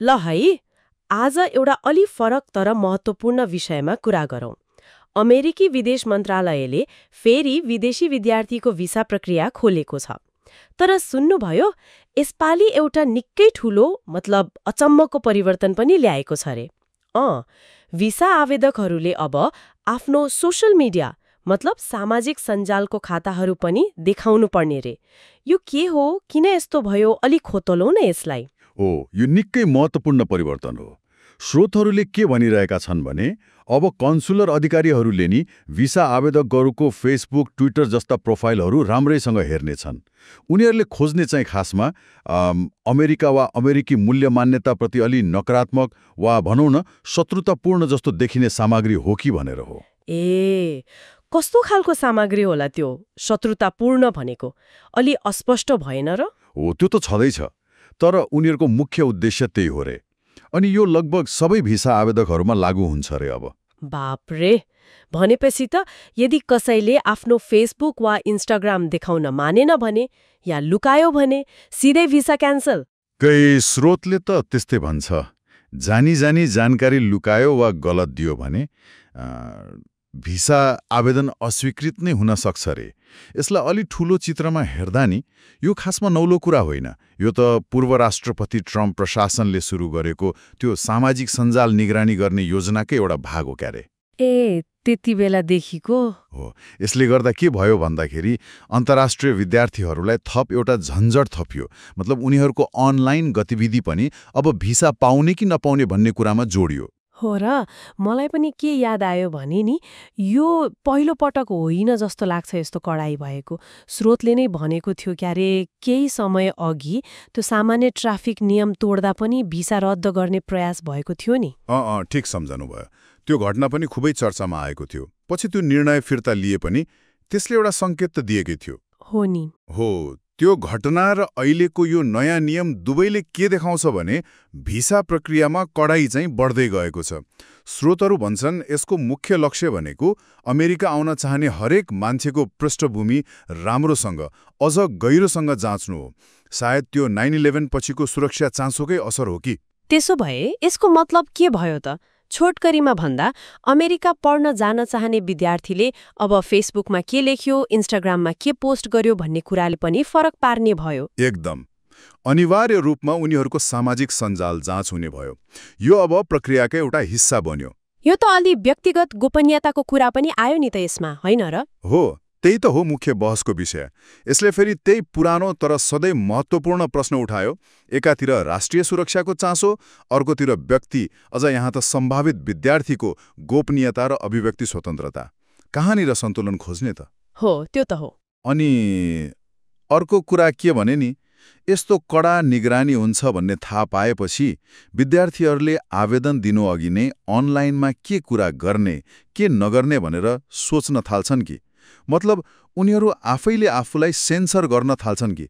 ल है, आज एउटा अलि फरक तर महत्त्वपूर्ण विषयमा कुरा गरौँ। अमेरिकी विदेश मन्त्रालयले फेरि विदेशी विद्यार्थीको भिसा प्रक्रिया खोलेको छ। तर सुन्नुभयो, यसपालि एउटा निकै ठूलो मतलब अचम्मको परिवर्तन पनि ल्याएको छ रे। भिसा आवेदकहरूले अब आफ्नो सोशल मिडिया मतलब सामाजिक सञ्जालको खाताहरू पनि देखाउनु पर्ने रे। यो के हो, किन यस्तो भयो, अलि खोतलौँ न यसलाई। यो निकै महत्त्वपूर्ण परिवर्तन हो। स्रोतहरूले के भनिरहेका छन् भने अब कन्सुलर अधिकारीहरूले नि भिसा आवेदकहरूको फेसबुक, ट्विटर जस्ता प्रोफाइलहरू राम्रैसँग हेर्नेछन्। उनीहरूले खोज्ने चाहिँ खासमा अमेरिका वा अमेरिकी मूल्य मान्यताप्रति अलि नकारात्मक वा भनौँ न शत्रुतापूर्ण जस्तो देखिने सामग्री हो कि भनेर हो। कस्तो खालको सामग्री होला त्यो शत्रुतापूर्ण भनेको? अलि अस्पष्ट भएन र? हो, त्यो त छँदैछ, तर उनीहरूको मुख्य उद्देश्य त्यही हो रे। अनि यो लगभग सबै भिसा आवेदकहरूमा लागू हुन्छ रे अब। बापरे, भनेपछि त यदि कसैले आफ्नो फेसबुक वा इन्स्टाग्राम देखाउन मानेन भने या लुकायो भने सिधै भिसा क्यान्सल। कई स्रोतले त त्यस्तै भन्छ। जानी जानी जानकारी लुकायो वा गलत दियो भने भिसा आवेदन अस्वीकृत नै हुन सक्छ रे। यसलाई अलि ठूलो चित्रमा हेर्दा नि यो खासमा नौलो कुरा होइन। यो त पूर्व राष्ट्रपति ट्रम्प प्रशासनले सुरु गरेको त्यो सामाजिक सञ्जाल निगरानी गर्ने योजनाकै एउटा भाग हो क्यारे। त्यति बेलादेखिको हो। यसले गर्दा के भयो भन्दाखेरि अन्तर्राष्ट्रिय विद्यार्थीहरूलाई थप एउटा झन्झट थपियो। मतलब उनीहरूको अनलाइन गतिविधि पनि अब भिसा पाउने कि नपाउने भन्ने कुरामा जोडियो। हो र, मलाई पनि के याद आयो भने नि यो पहिलो पटक होइन जस्तो लाग्छ यस्तो कडाई भएको। स्रोतले नै भनेको थियो क्यारे केही समय अघि त्यो सामान्य ट्राफिक नियम तोड्दा पनि भिसा रद्द गर्ने प्रयास भएको थियो नि। ठिक सम्झनु भयो। त्यो घटना पनि खुबै चर्चामा आएको थियो। पछि त्यो निर्णय फिर्ता लिए पनि त्यसले एउटा सङ्केत त दिएकै थियो। हो नि। हो, त्यो घटना र अहिलेको यो नयाँ नियम दुवैले के देखाउँछ भने भिसा प्रक्रियामा कडाई चाहिँ बढ्दै गएको छ। स्रोतहरू भन्छन् यसको मुख्य लक्ष्य भनेको अमेरिका आउन चाहने हरेक मान्छेको पृष्ठभूमि राम्रोसँग अझ गहिरोसँग जाँच्नु हो। सायद त्यो 9/11 पछिको सुरक्षा चासोकै असर हो कि। त्यसो भए यसको मतलब के भयो त? छोटकरीमा भन्दा अमेरिका पढ्न जान चाहने विद्यार्थीले अब फेसबुकमा के लेख्यो, इन्स्टाग्राममा के पोस्ट गर्यो भन्ने कुराले पनि फरक पार्ने भयो। एकदम अनिवार्य रूपमा उनीहरूको सामाजिक सञ्जाल जाँच हुने भयो। यो अब प्रक्रियाकै एउटा हिस्सा बन्यो। यो त अलि व्यक्तिगत गोपनीयताको कुरा पनि आयो नि त यसमा, होइन र? हो, त्यही त हो मुख्य बहसको विषय। यसले फेरि त्यही पुरानो तर सधैँ महत्त्वपूर्ण प्रश्न उठायो। एकातिर राष्ट्रिय सुरक्षाको चासो, अर्कोतिर व्यक्ति अझ यहाँ त सम्भावित विद्यार्थीको गोपनीयता र अभिव्यक्ति स्वतन्त्रता। कहाँनिर सन्तुलन खोज्ने त? हो, त्यो त हो। अनि अर्को कुरा के भने नि यस्तो कडा निगरानी हुन्छ भन्ने थाहा पाएपछि विद्यार्थीहरूले आवेदन दिनु अघि नै अनलाइनमा के कुरा गर्ने के नगर्ने भनेर सोच्न थाल्छन् कि। मतलब उनीहरू आफैले आफूलाई सेन्सर गर्न थाल्छन् कि।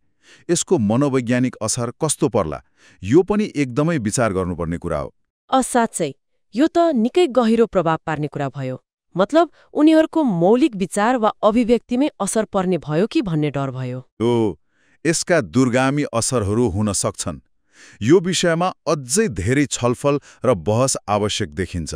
यसको मनोवैज्ञानिक असर कस्तो पर्ला यो पनि एकदमै विचार गर्नुपर्ने कुरा हो। साँच्चै यो त निकै गहिरो प्रभाव पार्ने कुरा भयो। मतलब उनीहरूको मौलिक विचार वा अभिव्यक्तिमै असर पर्ने भयो कि भन्ने डर भयो। यसका दूरगामी असरहरू हुन सक्छन्। यो विषयमा अझै धेरै छलफल र बहस आवश्यक देखिन्छ।